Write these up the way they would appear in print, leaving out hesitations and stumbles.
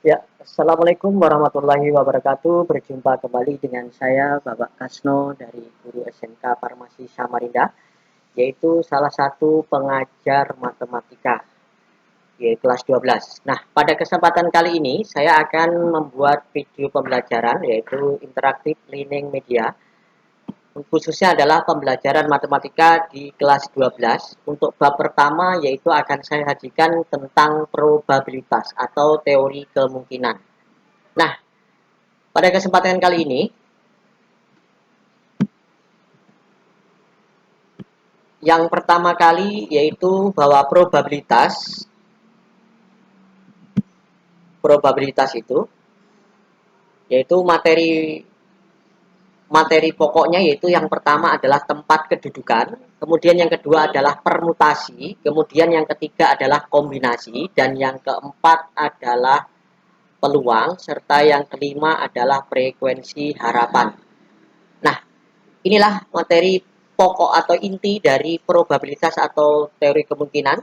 Ya, Assalamualaikum warahmatullahi wabarakatuh. Berjumpa kembali dengan saya, Bapak Kasno dari Guru SMK Farmasi Samarinda, yaitu salah satu pengajar matematika, yaitu kelas 12. Nah, pada kesempatan kali ini, saya akan membuat video pembelajaran, yaitu interaktif learning media, khususnya adalah pembelajaran matematika di kelas 12. Untuk bab pertama, yaitu akan saya sajikan tentang probabilitas atau teori kemungkinan. Nah, pada kesempatan kali ini, yang pertama kali yaitu bahwa probabilitas itu yaitu materi materi pokoknya, yaitu yang pertama adalah tempat kedudukan, kemudian yang kedua adalah permutasi, kemudian yang ketiga adalah kombinasi, dan yang keempat adalah peluang, serta yang kelima adalah frekuensi harapan. Nah, inilah materi pokok atau inti dari probabilitas atau teori kemungkinan.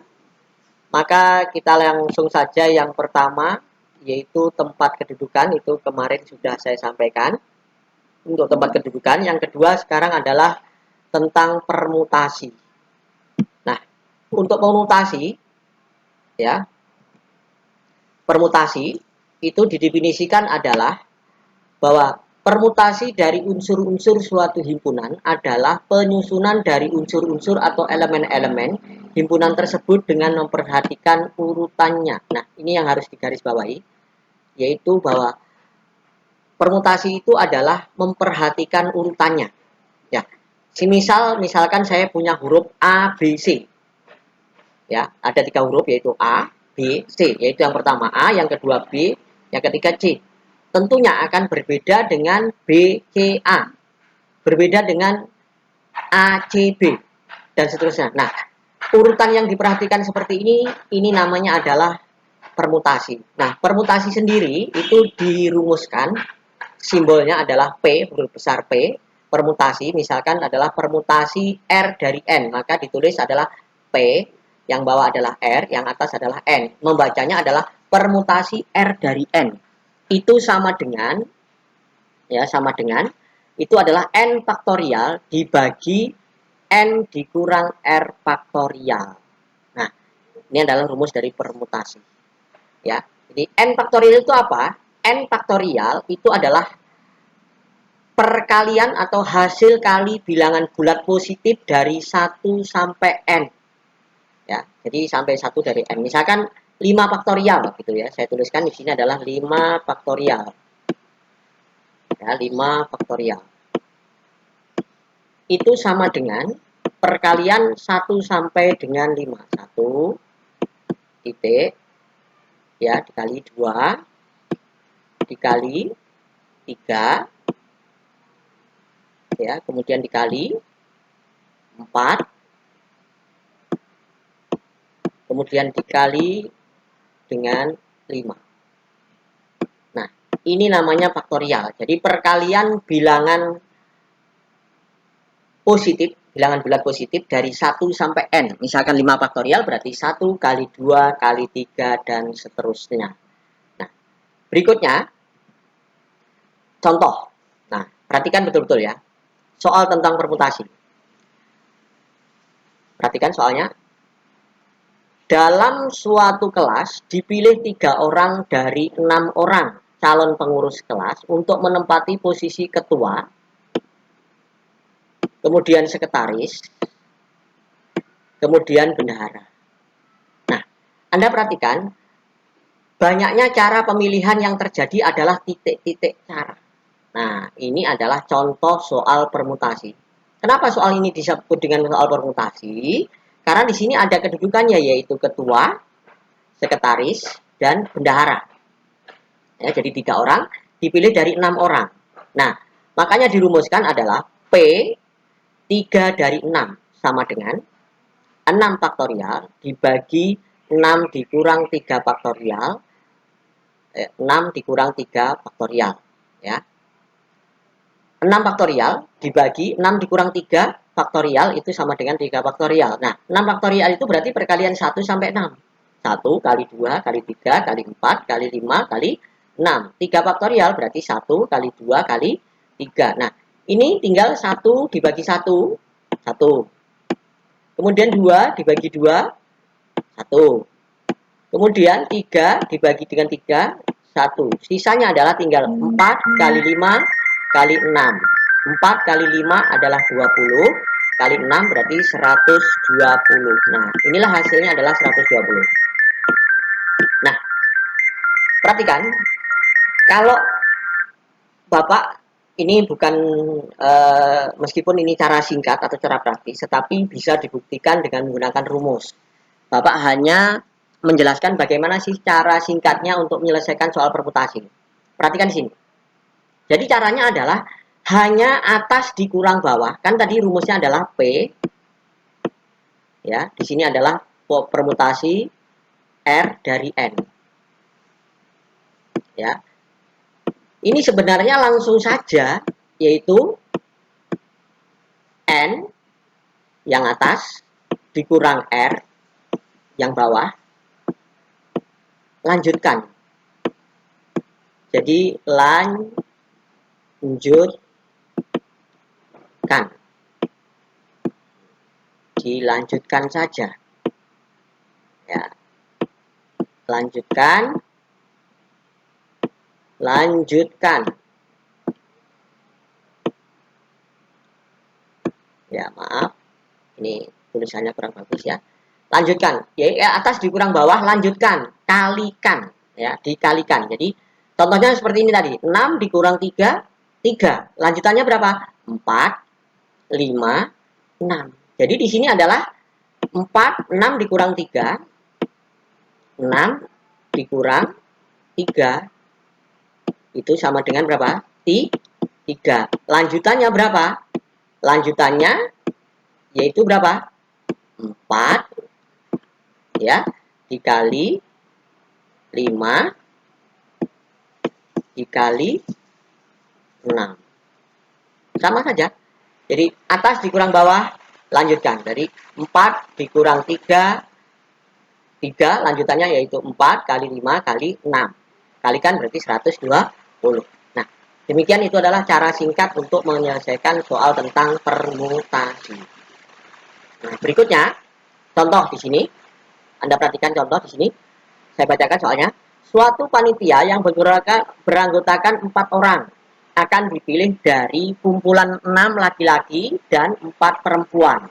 Maka kita langsung saja yang pertama, yaitu tempat kedudukan. Itu kemarin sudah saya sampaikan untuk tempat kedudukan. Yang kedua sekarang adalah tentang permutasi. Nah, untuk permutasi, ya, permutasi itu didefinisikan adalah bahwa permutasi dari unsur-unsur suatu himpunan adalah penyusunan dari unsur-unsur atau elemen-elemen himpunan tersebut dengan memperhatikan urutannya. Nah, ini yang harus digarisbawahi, yaitu bahwa permutasi itu adalah memperhatikan urutannya. Ya, misalkan saya punya huruf A, B, C. Ya, ada 3 huruf yaitu A, B, C, yaitu yang pertama A, yang kedua B, yang ketiga C. Tentunya akan berbeda dengan B, C, A, berbeda dengan A, C, B, dan seterusnya. Nah, urutan yang diperhatikan seperti ini namanya adalah permutasi. Nah, permutasi sendiri itu dirumuskan, simbolnya adalah P, huruf besar P. Permutasi misalkan adalah permutasi R dari N, maka ditulis adalah P, yang bawah adalah R, yang atas adalah N. Membacanya adalah permutasi R dari N. Itu sama dengan, itu adalah N faktorial dibagi N dikurang R faktorial. Nah, ini adalah rumus dari permutasi. Ya, jadi N faktorial itu apa? N faktorial itu adalah perkalian atau hasil kali bilangan bulat positif dari 1 sampai N. Ya, jadi sampai 1 dari N. Misalkan 5 faktorial gitu ya. Saya tuliskan di sini adalah 5 faktorial. Ya, 5 faktorial. Itu sama dengan perkalian 1 sampai dengan 5. 1 titik ya dikali 2 dikali 3 ya, kemudian dikali 4, kemudian dikali dengan 5. Nah, ini namanya faktorial. Jadi perkalian bilangan positif, bilangan bulat positif dari 1 sampai N. Misalkan 5 faktorial berarti 1 kali 2 kali 3 dan seterusnya. Nah, berikutnya contoh. Nah, perhatikan betul-betul ya. Soal tentang permutasi. Perhatikan soalnya. Dalam suatu kelas dipilih 3 orang dari 6 orang calon pengurus kelas untuk menempati posisi ketua, kemudian sekretaris, kemudian bendahara. Nah, Anda perhatikan, banyaknya cara pemilihan yang terjadi adalah titik-titik cara. Nah, ini adalah contoh soal permutasi. Kenapa soal ini disebut dengan soal permutasi? Karena di sini ada kedudukannya, yaitu ketua, sekretaris, dan bendahara. Ya, jadi 3 orang dipilih dari 6 orang. Nah, makanya dirumuskan adalah P 3 dari 6 sama dengan 6 faktorial dibagi 6 dikurang 3 faktorial, 6 dikurang 3 faktorial. Ya. 6 faktorial dibagi 6 dikurang 3 faktorial itu sama dengan 3 faktorial. Nah, 6 faktorial itu berarti perkalian 1 sampai 6. 1 kali 2 kali 3 kali 4 kali 5 kali 6. 3 faktorial berarti 1 kali 2 kali 3. Nah, ini tinggal 1 dibagi 1, 1. Kemudian 2 dibagi 2, 1. Kemudian 3 dibagi dengan 3, 1. Sisanya adalah tinggal 4 kali 5 kali 6. 4 kali 5 adalah 20, kali 6 berarti 120. Nah, inilah hasilnya adalah 120. Nah, perhatikan, kalau Bapak ini bukan meskipun ini cara singkat atau cara praktis, tetapi bisa dibuktikan dengan menggunakan rumus. Bapak hanya menjelaskan bagaimana sih cara singkatnya untuk menyelesaikan soal permutasi. Perhatikan di sini. Jadi caranya adalah hanya atas dikurang bawah. Kan tadi rumusnya adalah P. Ya, di sini adalah permutasi R dari N. Ya. Ini sebenarnya langsung saja, yaitu N yang atas dikurang R yang bawah, lanjutkan. Jadi lanjutkan, dilanjutkan saja. Ya, lanjutkan. Ya, maaf. Ini tulisannya kurang bagus ya. Lanjutkan. Ya, atas dikurang bawah, lanjutkan. Kalikan. Ya, dikalikan. Jadi, contohnya seperti ini tadi. 6 dikurang 3, 3. Lanjutannya berapa? 4, 5, 6. Jadi, di sini adalah 4, 6 dikurang 3, 6 dikurang 3. Itu sama dengan berapa? 3. Lanjutannya berapa? Lanjutannya yaitu berapa? 4 ya dikali 5 dikali 6. Sama saja. Jadi atas dikurang bawah, lanjutkan. Dari 4 dikurang 3, 3 lanjutannya yaitu 4 kali 5 kali 6. Kalikan berarti 120. Nah, demikian itu adalah cara singkat untuk menyelesaikan soal tentang permutasi. Nah, berikutnya contoh di sini. Anda perhatikan contoh di sini. Saya bacakan soalnya. Suatu panitia yang beranggotakan 4 orang akan dipilih dari kumpulan 6 laki-laki dan 4 perempuan.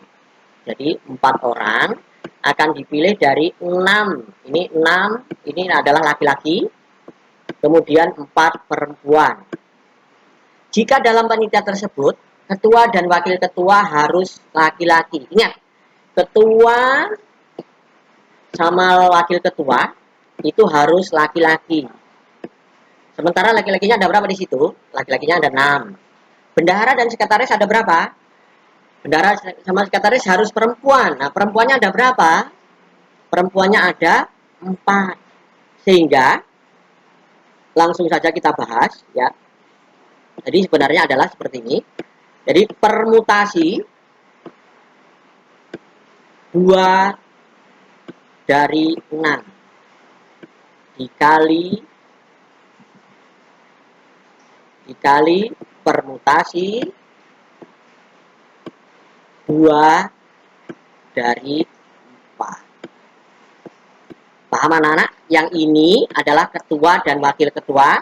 Jadi 4 orang akan dipilih dari 6. Ini 6, ini adalah laki-laki. Kemudian 4 perempuan. Jika dalam panitia tersebut, ketua dan wakil ketua harus laki-laki. Ingat, ketua sama wakil ketua itu harus laki-laki. Sementara laki-lakinya ada berapa di situ? Laki-lakinya ada 6. Bendahara dan sekretaris ada berapa? Bendahara sama sekretaris harus perempuan. Nah, perempuannya ada berapa? Perempuannya ada 4. Sehingga langsung saja kita bahas ya. Jadi sebenarnya adalah seperti ini. Jadi permutasi 2 dari 6 dikali permutasi 2 dari 4. Paham anak-anak? Yang ini adalah ketua dan wakil ketua,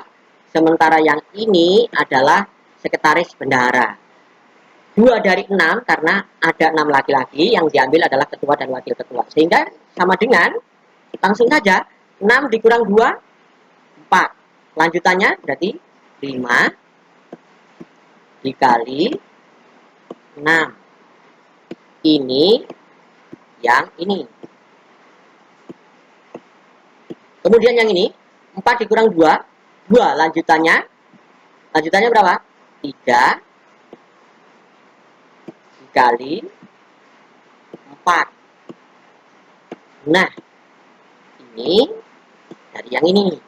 sementara yang ini adalah sekretaris bendahara. 2 dari 6 karena ada 6 laki-laki, yang diambil adalah ketua dan wakil ketua. Sehingga sama dengan, langsung saja, 6 dikurang 2, 4. Lanjutannya berarti 5 dikali 6. Ini yang ini. Kemudian yang ini, 4 dikurang 2, 2. Lanjutannya berapa? 3 dikali 4. Nah, ini dari yang ini.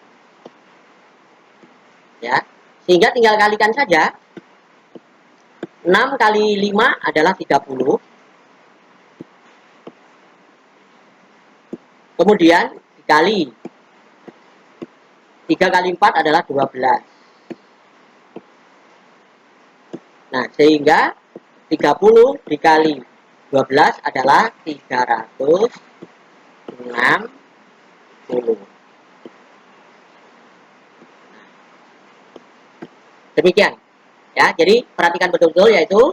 Ya, sehingga tinggal kalikan saja. 6 kali 5 adalah 30. Kemudian dikali 3 kali 4 adalah 12. Nah, sehingga 30 dikali 12 adalah 360. Demikian. Ya, jadi perhatikan betul-betul, yaitu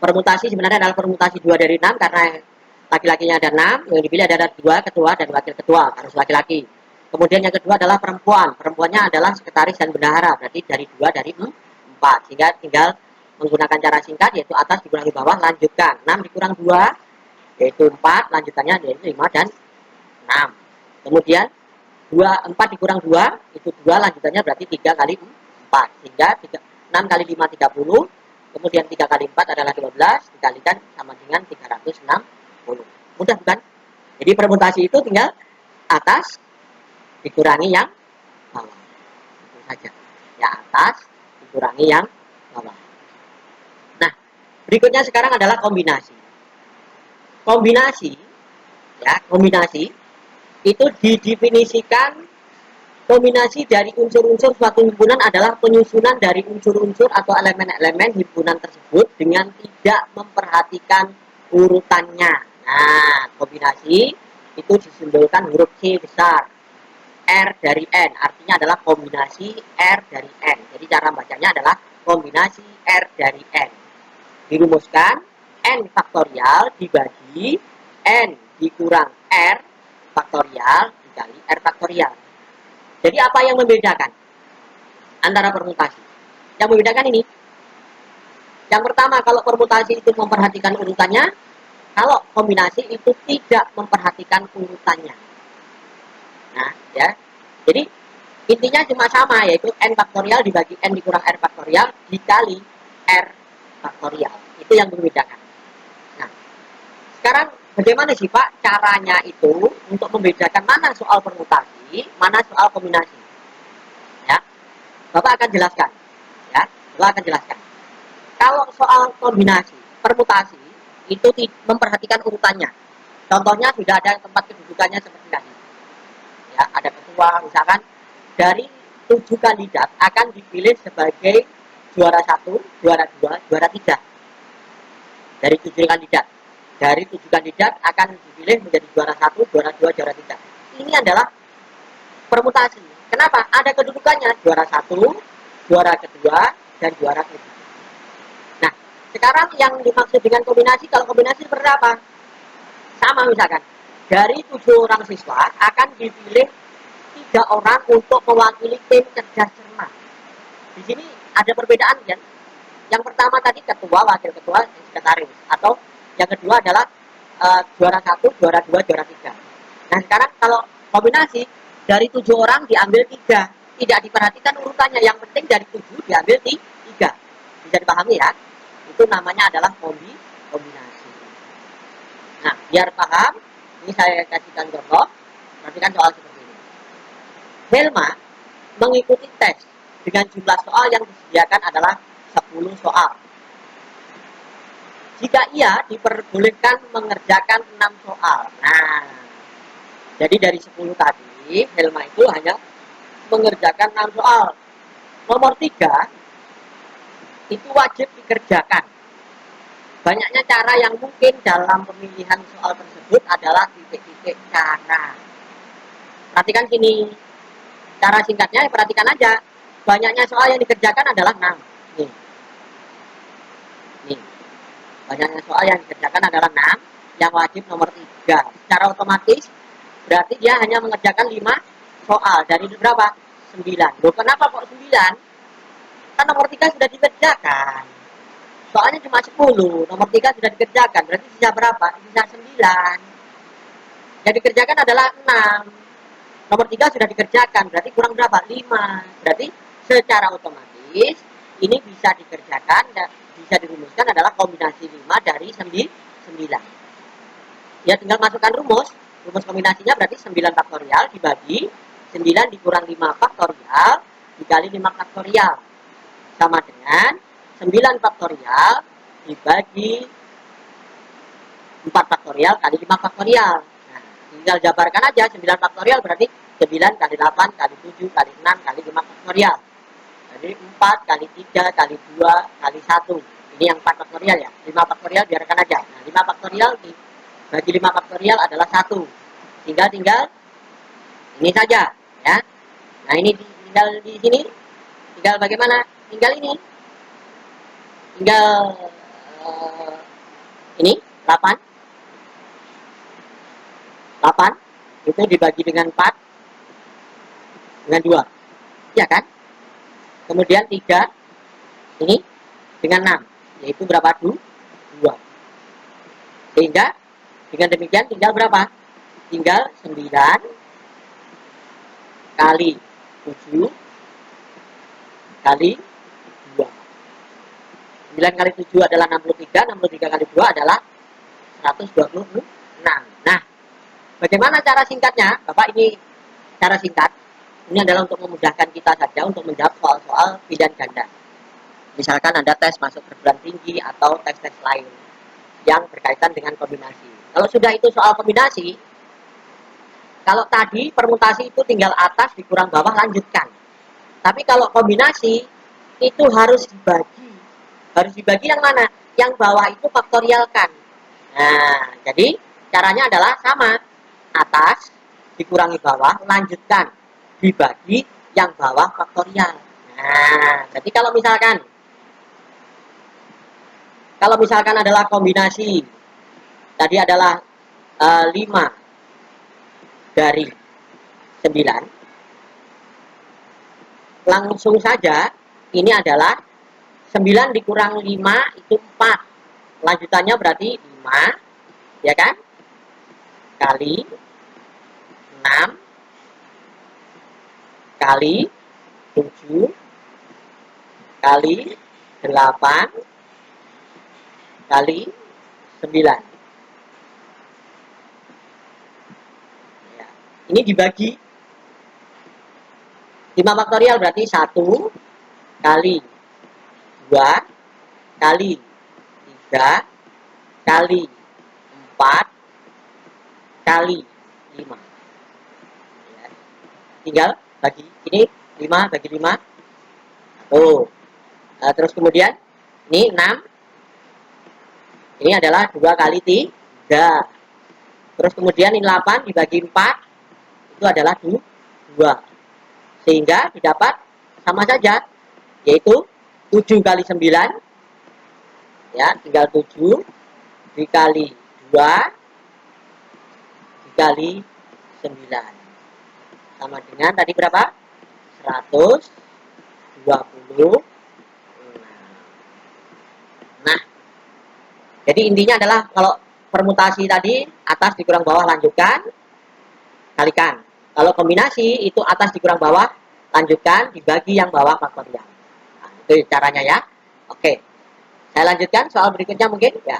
permutasi sebenarnya adalah permutasi 2 dari 6 karena laki-lakinya ada 6, yang dipilih ada 2, ketua dan wakil ketua, harus laki-laki. Kemudian yang kedua adalah perempuan. Perempuannya adalah sekretaris dan bendahara, berarti dari 2 dari 4. Sehingga tinggal menggunakan cara singkat, yaitu atas dikurangi bawah, lanjutkan. 6 dikurang 2, yaitu 4, lanjutannya yaitu 5 dan 6. Kemudian 4 dikurang 2, itu 2, lanjutannya berarti 3 kali 4. Sehingga 6 kali 5, 30. Kemudian 3 kali 4 adalah 12, dikalikan sama dengan 360. Mudah bukan? Jadi permutasi itu tinggal atas dikurangi yang bawah. Itu saja. Ya, atas dikurangi yang bawah. Nah, berikutnya sekarang adalah kombinasi. Kombinasi itu didefinisikan. Kombinasi dari unsur-unsur suatu himpunan adalah penyusunan dari unsur-unsur atau elemen-elemen himpunan tersebut dengan tidak memperhatikan urutannya. Nah, kombinasi itu disimbolkan huruf C besar, R dari N, artinya adalah kombinasi R dari N. Jadi cara bacanya adalah kombinasi R dari N. Dirumuskan, N faktorial dibagi N dikurang R faktorial dikali R faktorial. Jadi apa yang membedakan antara permutasi? Yang membedakan ini. Yang pertama, kalau permutasi itu memperhatikan urutannya, kalau kombinasi itu tidak memperhatikan urutannya. Nah, ya. Jadi intinya cuma sama, yaitu N faktorial dibagi N dikurang R faktorial dikali R faktorial. Itu yang membedakan. Nah, sekarang bagaimana sih Pak caranya itu untuk membedakan mana soal permutasi, mana soal kombinasi? Ya, Bapak akan jelaskan. Ya, Bapak akan jelaskan. Kalau soal kombinasi, permutasi itu memperhatikan urutannya. Contohnya sudah ada tempat kedudukannya seperti tadi. Ya, ada ketua, misalkan dari 7 kandidat akan dipilih sebagai juara 1, juara 2, juara 3. Dari 7 kandidat. Dari 7 kandidat akan dipilih menjadi juara 1, juara 2, juara 3. Ini adalah permutasi. Kenapa? Ada kedudukannya juara 1, juara kedua, dan juara ketiga. Nah, sekarang yang dimaksud dengan kombinasi, kalau kombinasi seperti apa? Sama misalkan, dari 7 orang siswa akan dipilih 3 orang untuk mewakili tim cerdas cermat. Di sini ada perbedaan kan? Yang pertama tadi ketua, wakil ketua, sekretaris. Atau yang kedua adalah juara 1, juara 2, juara 3. Nah sekarang kalau kombinasi, dari 7 orang diambil 3. Tidak diperhatikan urutannya, yang penting dari 7 diambil 3. Bisa dipahami ya? Itu namanya adalah kombinasi. Nah, biar paham, ini saya kasihkan contoh. Perhatikan soal seperti ini. Helma mengikuti tes dengan jumlah soal yang disediakan adalah 10 soal. Jika ia diperbolehkan mengerjakan 6 soal. Nah, jadi dari 10 tadi, Helma itu hanya mengerjakan 6 soal. Nomor 3, itu wajib dikerjakan. Banyaknya cara yang mungkin dalam pemilihan soal tersebut adalah titik-titik cara. Perhatikan sini. Cara singkatnya, perhatikan aja. Banyaknya soal yang dikerjakan adalah 6. Nih. Nih. Banyaknya soal yang dikerjakan adalah 6. Yang wajib nomor 3. Secara otomatis, berarti dia hanya mengerjakan 5 soal. Dari berapa? 9. Loh, kenapa kok 9? Kan nomor 3 sudah dikerjakan. Soalnya cuma 10, nomor 3 sudah dikerjakan, berarti sisa berapa? Sisa 9. Yang dikerjakan adalah 6. Nomor 3 sudah dikerjakan, berarti kurang berapa? 5. Berarti secara otomatis ini bisa dikerjakan dan bisa dirumuskan adalah kombinasi 5 dari 9. Ya tinggal masukkan rumus. Rumus kombinasinya berarti 9 faktorial dibagi 9 dikurang 5 faktorial dikali 5 faktorial. Sama dengan 9 faktorial dibagi 4 faktorial kali 5 faktorial. Nah, tinggal jabarkan aja 9 faktorial berarti 9 kali 8 kali 7 kali 6 kali 5 faktorial. Jadi 4 kali 3 kali 2 kali 1. Ini yang 4 faktorial ya. 5 faktorial biarkan aja. Nah, 5 faktorial bagi 5 faktorial adalah 1. Tinggal ini saja ya. Nah, ini tinggal di sini. Tinggal bagaimana? Tinggal ini. Tinggal ini 8 itu dibagi dengan 4 dengan 2. Ya kan? Kemudian 3 ini dengan 6. Yaitu berapa? 2. Sehingga dengan demikian tinggal berapa? Tinggal 9 kali 7 kali 2. 9 kali 7 adalah 63. 63 kali 2 adalah 126. Nah, bagaimana cara singkatnya? Bapak, ini cara singkat. Ini adalah untuk memudahkan kita saja untuk menjawab soal-soal pilihan ganda. Misalkan Anda tes masuk perguruan tinggi atau tes-tes lain yang berkaitan dengan kombinasi. Kalau sudah itu soal kombinasi, kalau tadi permutasi itu tinggal atas dikurang bawah lanjutkan. Tapi kalau kombinasi itu harus dibagi. Harus dibagi yang mana? Yang bawah itu faktorialkan. Nah, jadi caranya adalah sama. Atas dikurangi bawah, lanjutkan. Dibagi yang bawah faktorial. Nah, jadi kalau misalkan adalah kombinasi, tadi adalah 5 dari 9, langsung saja ini adalah 9 dikurang 5 itu 4. Lanjutannya berarti 5, ya kan? Kali 6 kali 7 kali 8 kali 9. Ya. Ini dibagi 5 faktorial berarti 1 kali 2 kali 3 kali 4 kali 5. Ya. Tinggal bagi ini 5 bagi 5. Oh. Terus kemudian ini 6. Ini adalah 2 kali 3. Terus kemudian ini 8 dibagi 4 itu adalah 2. Sehingga didapat sama saja, yaitu 7 kali 9, ya, tinggal 7 dikali 2 dikali 9. Sama dengan tadi berapa? 120. Nah, jadi intinya adalah kalau permutasi tadi atas dikurang bawah lanjutkan, kalikan. Kalau kombinasi itu atas dikurang bawah lanjutkan dibagi yang bawah faktorial. Nah, itu caranya ya. Oke. Saya lanjutkan soal berikutnya mungkin ya.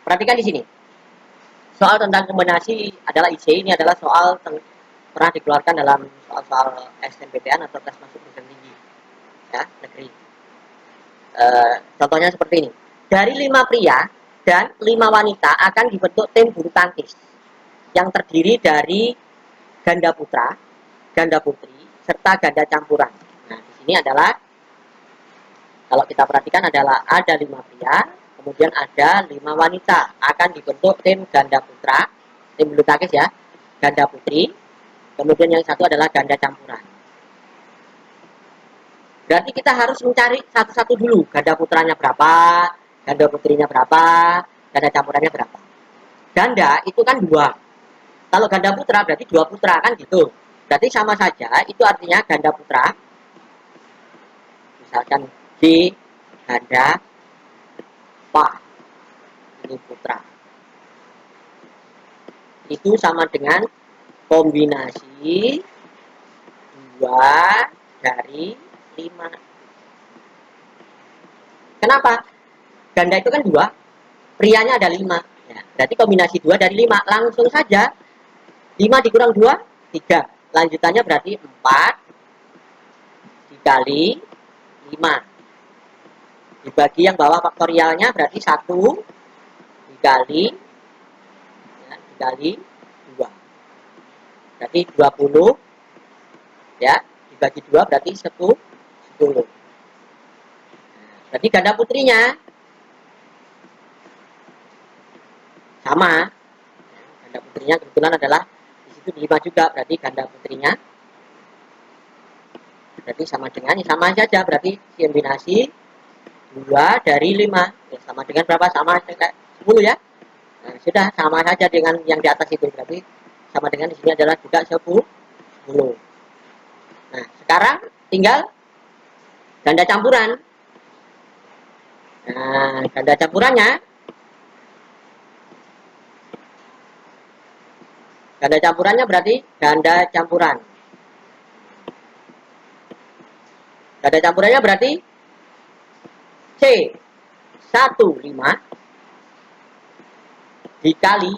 Perhatikan di sini. Soal tentang kombinasi adalah IC, ini adalah soal pernah dikeluarkan dalam soal-soal SNMPTN atau tes masuk perguruan tinggi ya, negeri. Contohnya seperti ini. Dari 5 pria dan 5 wanita akan dibentuk tim bulu tangkis yang terdiri dari ganda putra, ganda putri, serta ganda campuran. Nah, di sini adalah kalau kita perhatikan adalah ada 5 pria, kemudian ada 5 wanita akan dibentuk tim ganda putra, tim bulu tangkis ya, ganda putri, kemudian yang satu adalah ganda campuran. Berarti kita harus mencari satu-satu dulu, ganda putranya berapa, ganda putrinya berapa, ganda campurannya berapa. Ganda itu kan 2. Kalau ganda putra berarti 2 putra kan gitu. Berarti sama saja, itu artinya ganda putra. Misalkan G ganda Pa, ini putra. Itu sama dengan kombinasi 2 dari 5. Kenapa? Ganda itu kan 2, prianya ada 5. Ya, berarti kombinasi 2 dari 5. Langsung saja 5 dikurang 2, 3. Lanjutannya berarti 4 dikali 5. Dibagi yang bawah faktorialnya berarti 1 dikali ya, dikali 2. Berarti 20 ya, dibagi 2 berarti 10. Berarti ganda putrinya sama. Ganda putrinya kebetulan adalah di situ 5 juga, berarti ganda putrinya berarti sama dengan, sama saja, berarti kombinasi 2 dari 5 ya, sama dengan berapa? Sama kayak 10 ya. Nah, sudah sama saja dengan yang di atas itu, berarti sama dengan di sini adalah juga 10. Nah, sekarang tinggal ganda campuran. Nah, ganda campurannya berarti ganda campuran. Ganda campurannya berarti C15 dikali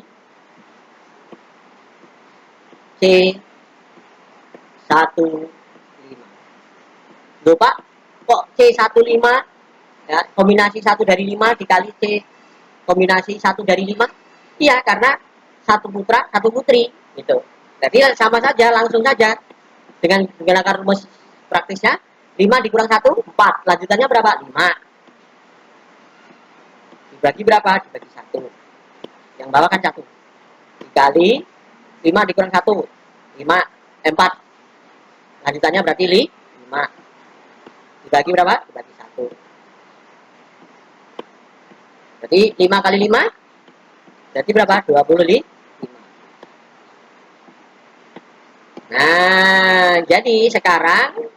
C15. Loh Pak, kok C15 ya, kombinasi 1 dari 5 dikali C kombinasi 1 dari 5? Iya, karena satu putra, satu putri gitu. Jadi sama saja, langsung saja dengan menggunakan rumus praktisnya. 5 dikurang 1, 4. Lanjutannya berapa? 5. Dibagi berapa? Dibagi 1. Yang bawah kan 1. Dikali 5 dikurang 1. 5, 4. Lanjutannya berarti 5. Dibagi berapa? Dibagi 1. Jadi 5 kali 5 berarti berapa? 25. Nah, jadi sekarang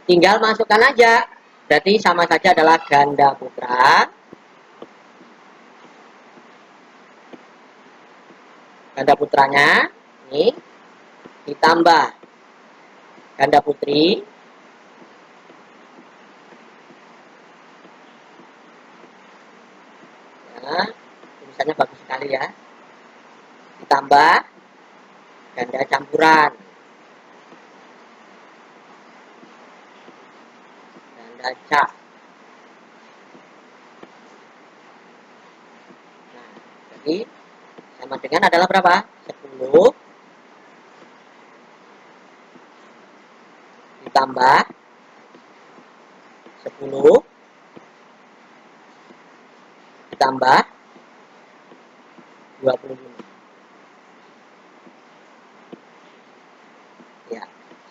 tinggal masukkan aja. Berarti sama saja adalah ganda putra. Ganda putranya ini ditambah ganda putri ya, tulisannya bagus sekali ya, ditambah ganda campuran, ganda cak. Nah, jadi sama dengan adalah berapa? 10 ditambah 10 ditambah 25. Ya,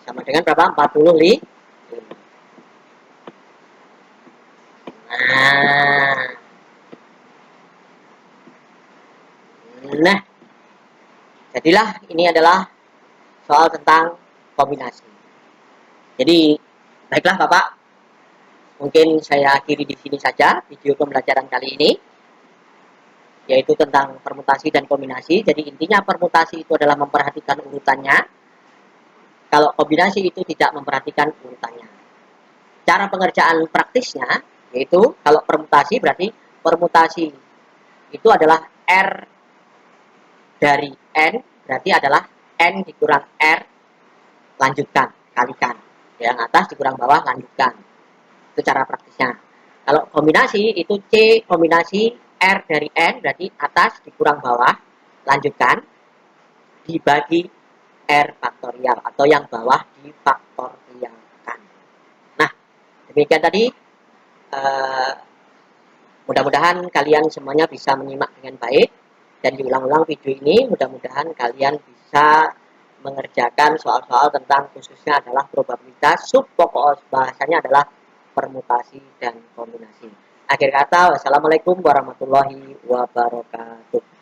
sama dengan berapa? 45. Nah, jadilah ini adalah soal tentang kombinasi. Jadi, baiklah Bapak, mungkin saya akhiri di sini saja video pembelajaran kali ini, yaitu tentang permutasi dan kombinasi. Jadi intinya permutasi itu adalah memperhatikan urutannya, kalau kombinasi itu tidak memperhatikan urutannya. Cara pengerjaan praktisnya, yaitu kalau permutasi berarti permutasi itu adalah R dari N, berarti adalah N dikurang R, lanjutkan, kalikan. Yang atas dikurang bawah, lanjutkan. Itu cara praktisnya. Kalau kombinasi itu C kombinasi R dari N, berarti atas dikurang bawah, lanjutkan, dibagi R faktorial, atau yang bawah difaktorialkan. Nah, demikian tadi. Mudah-mudahan kalian semuanya bisa menyimak dengan baik dan diulang-ulang video ini. Mudah-mudahan kalian bisa mengerjakan soal-soal tentang khususnya adalah probabilitas, subpokok bahasanya adalah permutasi dan kombinasi. Akhir kata, wassalamualaikum warahmatullahi wabarakatuh.